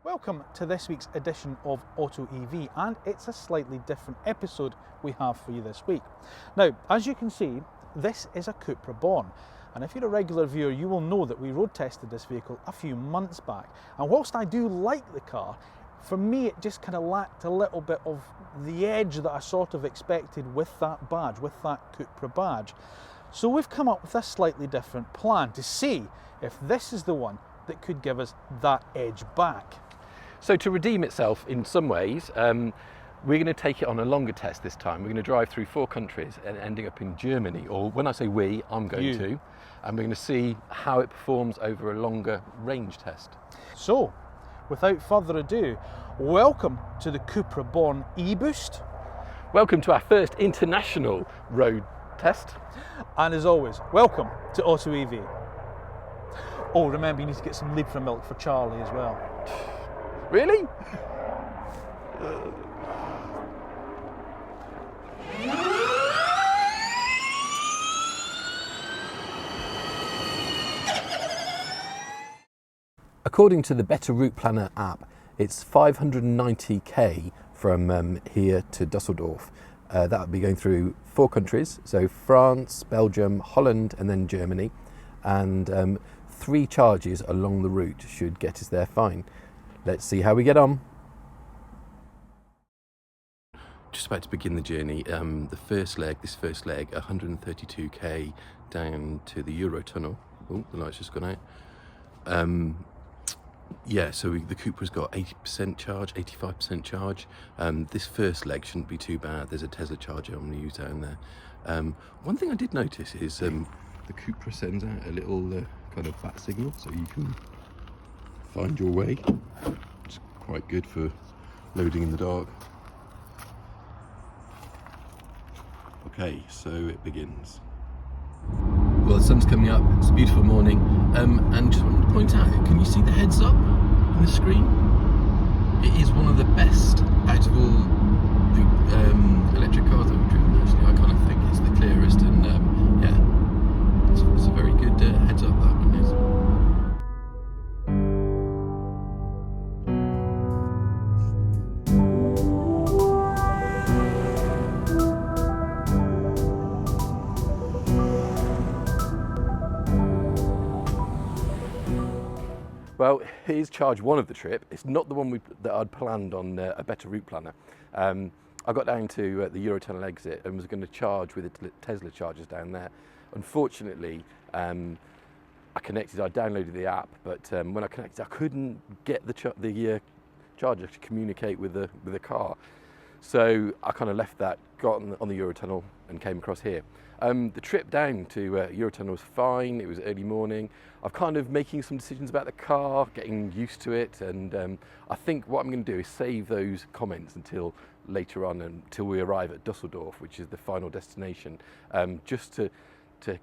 Welcome to this week's edition of AutoEV, and it's a slightly different episode we have for you this week. Now, as you can see, this is a Cupra Born, and if you're a regular viewer, you will know that we road tested this vehicle a few months back. And whilst I do like the car, for me it just kind of lacked a little bit of the edge that I sort of expected with that badge, with that Cupra badge. So we've come up with a slightly different plan to see if this is the one that could give us that edge back. So to redeem itself in some ways, we're going to take it on a longer test this time. We're going to drive through 4 countries and ending up in Germany, or when I say we, I'm going to, and we're going to see how it performs over a longer range test. So, without further ado, welcome to the Cupra Born e-Boost. Welcome to our first international road test. And as always, welcome to AutoEV. Oh, remember you need to get some Libra milk for Charlie as well. Really? According to the Better Route Planner app, it's 590k from here to Dusseldorf. That would be going through 4 countries, so France, Belgium, Holland and then Germany, and 3 charges along the route should get us there fine. Let's see how we get on. Just about to begin the journey. This first leg, 132k down to the Eurotunnel. Oh, the light's just gone out. Yeah, so the Cupra's got 80% charge, 85% charge. This first leg shouldn't be too bad. There's a Tesla charger I'm going to use down there. One thing I did notice is the Cupra sends out a little kind of bat signal, so you can find your way. It's quite good for loading in the dark. Okay, so it begins. Well, the sun's coming up, it's a beautiful morning, and just wanted to point out, can you see the heads up on the screen? It is one of the best out of all the electric cars that we've driven, actually. I kind of think it's the clearest, and yeah, it's a very good heads up, that one is. Well, here's charge 1 of the trip. It's not the one that I'd planned on a Better Route Planner. I got down to the Eurotunnel exit and was going to charge with the Tesla chargers down there. Unfortunately, I downloaded the app, but when I connected, I couldn't get the charger to communicate with the car. So I kind of left that, got on the Eurotunnel and came across here. The trip down to Eurotunnel was fine. It was early morning. I'm kind of making some decisions about the car, getting used to it, and I think what I'm going to do is save those comments until later on, until we arrive at Dusseldorf, which is the final destination, just to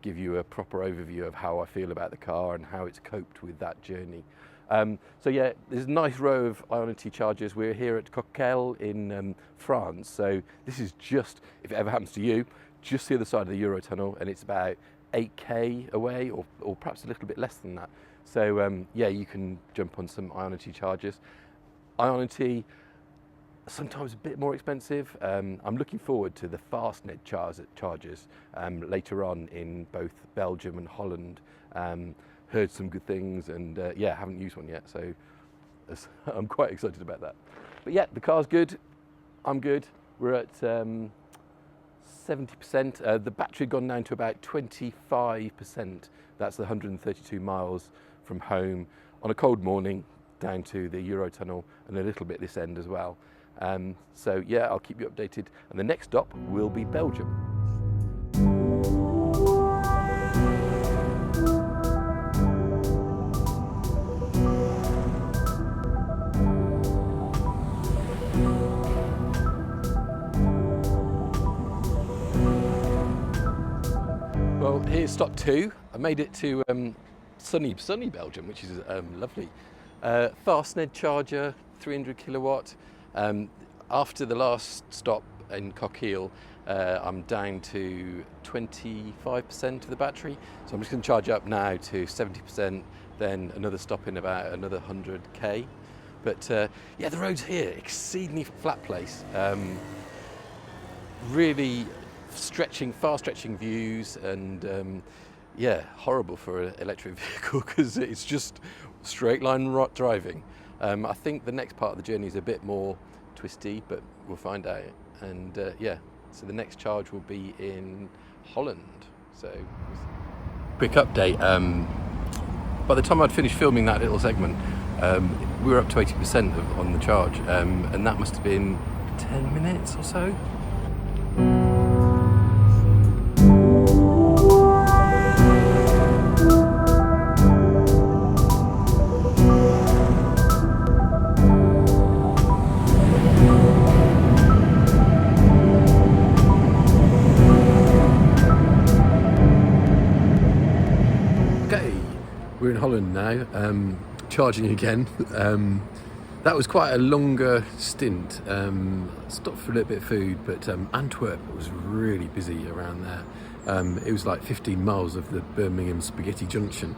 give you a proper overview of how I feel about the car and how it's coped with that journey. So yeah, there's a nice row of Ionity chargers. We're here at Coquel in France, so this is just, if it ever happens to you, just the other side of the Eurotunnel, and it's about 8k away, or perhaps a little bit less than that. So yeah, you can jump on some Ionity chargers. Ionity, sometimes a bit more expensive. I'm looking forward to the FastNed chargers later on in both Belgium and Holland. Heard some good things, and yeah, haven't used one yet, so I'm quite excited about that. But yeah, the car's good, I'm good. We're at 70%. The battery had gone down to about 25%. That's the 132 miles from home on a cold morning down to the Eurotunnel, and a little bit this end as well. So yeah, I'll keep you updated, and the next stop will be Belgium. Well, here's stop 2. I made it to sunny Belgium, which is lovely. FastNed charger, 300 kilowatt. After the last stop in Coquel, I'm down to 25% of the battery. So I'm just going to charge up now to 70%, then another stop in about another 100k. But yeah, the roads here, exceedingly flat place. Really far stretching views, and yeah, horrible for an electric vehicle because it's just straight line driving. I think the next part of the journey is a bit more twisty, but we'll find out. And yeah, so the next charge will be in Holland. So quick update. By the time I'd finished filming that little segment, we were up to 80% on the charge, and that must have been 10 minutes or so. We're in Holland now, charging again. That was quite a longer stint. Stopped for a little bit of food, but Antwerp was really busy around there. It was like 15 miles of the Birmingham Spaghetti Junction.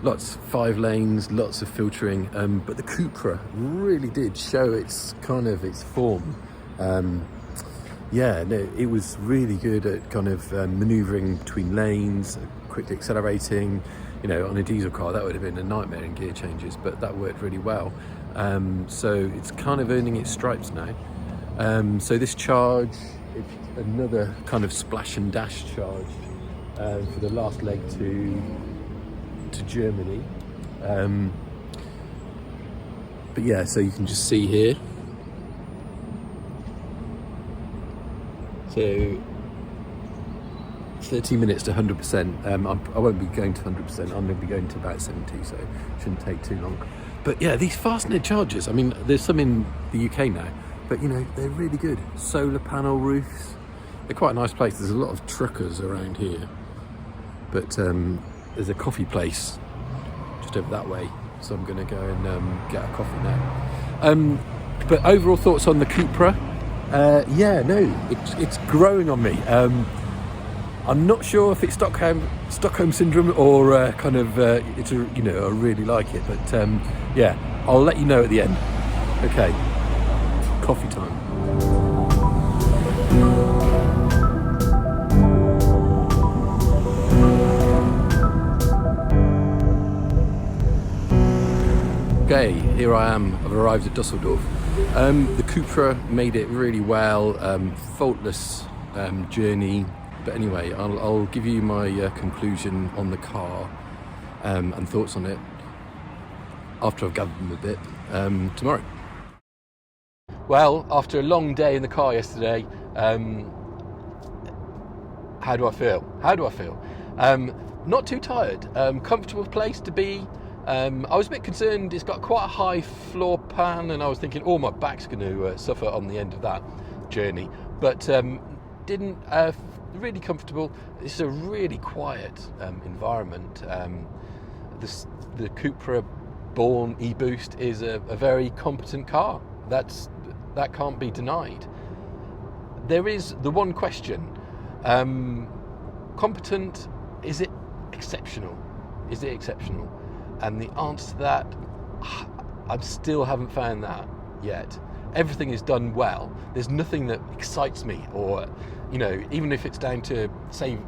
Lots, 5 lanes, lots of filtering, but the Cupra really did show its form. Yeah, no, it was really good at kind of manoeuvring between lanes, quickly accelerating. You know, on a diesel car that would have been a nightmare in gear changes, but that worked really well. So it's kind of earning its stripes now. So this charge, it's another kind of splash and dash charge for the last leg to Germany. But yeah, so you can just see here. So 30 minutes to 100%. I won't be going to 100%. I'm going to be going to about 70, so it shouldn't take too long. But yeah, these Fastnet chargers, I mean, there's some in the UK now, but you know, they're really good. Solar panel roofs. They're quite a nice place. There's a lot of truckers around here, but there's a coffee place just over that way, so I'm going to go and get a coffee now. But overall thoughts on the Cupra? Yeah, no, it's growing on me. I'm not sure if it's Stockholm syndrome or kind of it's a, you know, I really like it, but yeah, I'll let you know at the end. Okay, coffee time. Okay, here I am. I've arrived at Dusseldorf. The Cupra made it really well, faultless journey. But anyway, I'll give you my conclusion on the car and thoughts on it after I've gathered them a bit tomorrow. Well, after a long day in the car yesterday, how do I feel? Not too tired. Comfortable place to be. I was a bit concerned. It's got quite a high floor pan, and I was thinking, oh, my back's going to suffer on the end of that journey. But didn't. Really comfortable. It's a really quiet environment. The Cupra Born e-Boost is a very competent car. That can't be denied. There is the one question: competent? Is it exceptional? And the answer to that, I still haven't found that yet. Everything is done well. There's nothing that excites me, or, you know, even if it's down to, say,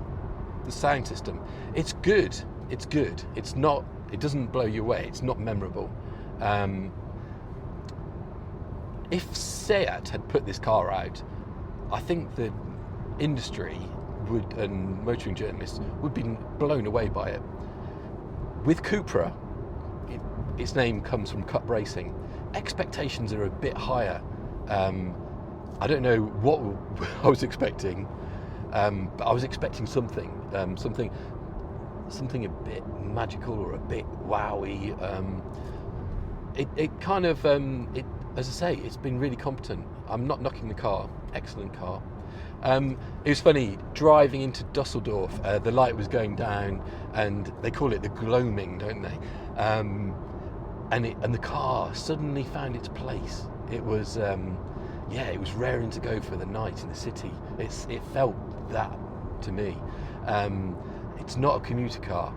the sound system, it's good. It's not, it doesn't blow you away. It's not memorable. If Seat had put this car out, I think the industry would, and motoring journalists would be blown away by it. With Cupra, its name comes from Cup racing. Expectations are a bit higher. I don't know what I was expecting, but I was expecting something a bit magical or a bit wowy. It kind of, as I say, it's been really competent. I'm not knocking the car. Excellent car. It was funny driving into Dusseldorf. The light was going down, and they call it the gloaming, don't they? And the car suddenly found its place. It was, it was raring to go for the night in the city. It felt that to me. It's not a commuter car.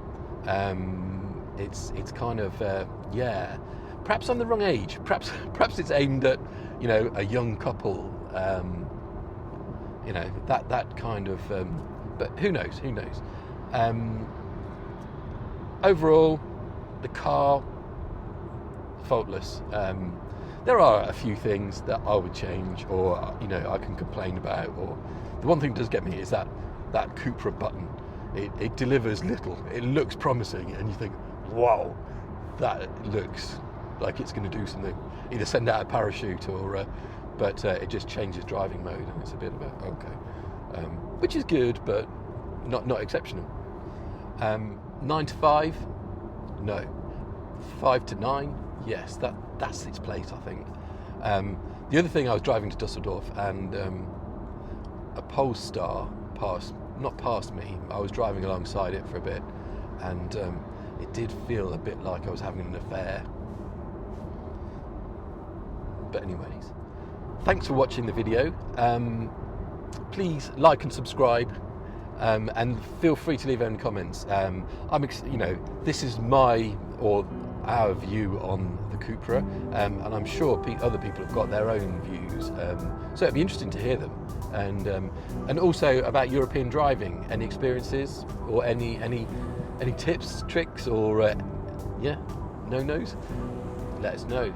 It's kind of, perhaps I'm the wrong age. Perhaps it's aimed at, you know, a young couple. You know, that kind of. But who knows? Who knows? Overall, the car, faultless. There are a few things that I would change, or you know, I can complain about. Or the one thing that does get me is that Cupra button. It delivers little. It looks promising, and you think, wow, that looks like it's going to do something. Either send out a parachute, or but it just changes driving mode, and it's a bit of a okay, which is good, but not exceptional. 9 to 5, no. 5 to 9, yes. That's its place, I think. The other thing, I was driving to Dusseldorf, and a Polestar not past me. I was driving alongside it for a bit, and it did feel a bit like I was having an affair. But anyways, thanks for watching the video. Please like and subscribe, and feel free to leave any comments. You know, this is my or our view on the Cupra, and I'm sure other people have got their own views. So it'd be interesting to hear them, and also about European driving. Any experiences, or any tips, tricks, or no-nos? Let us know.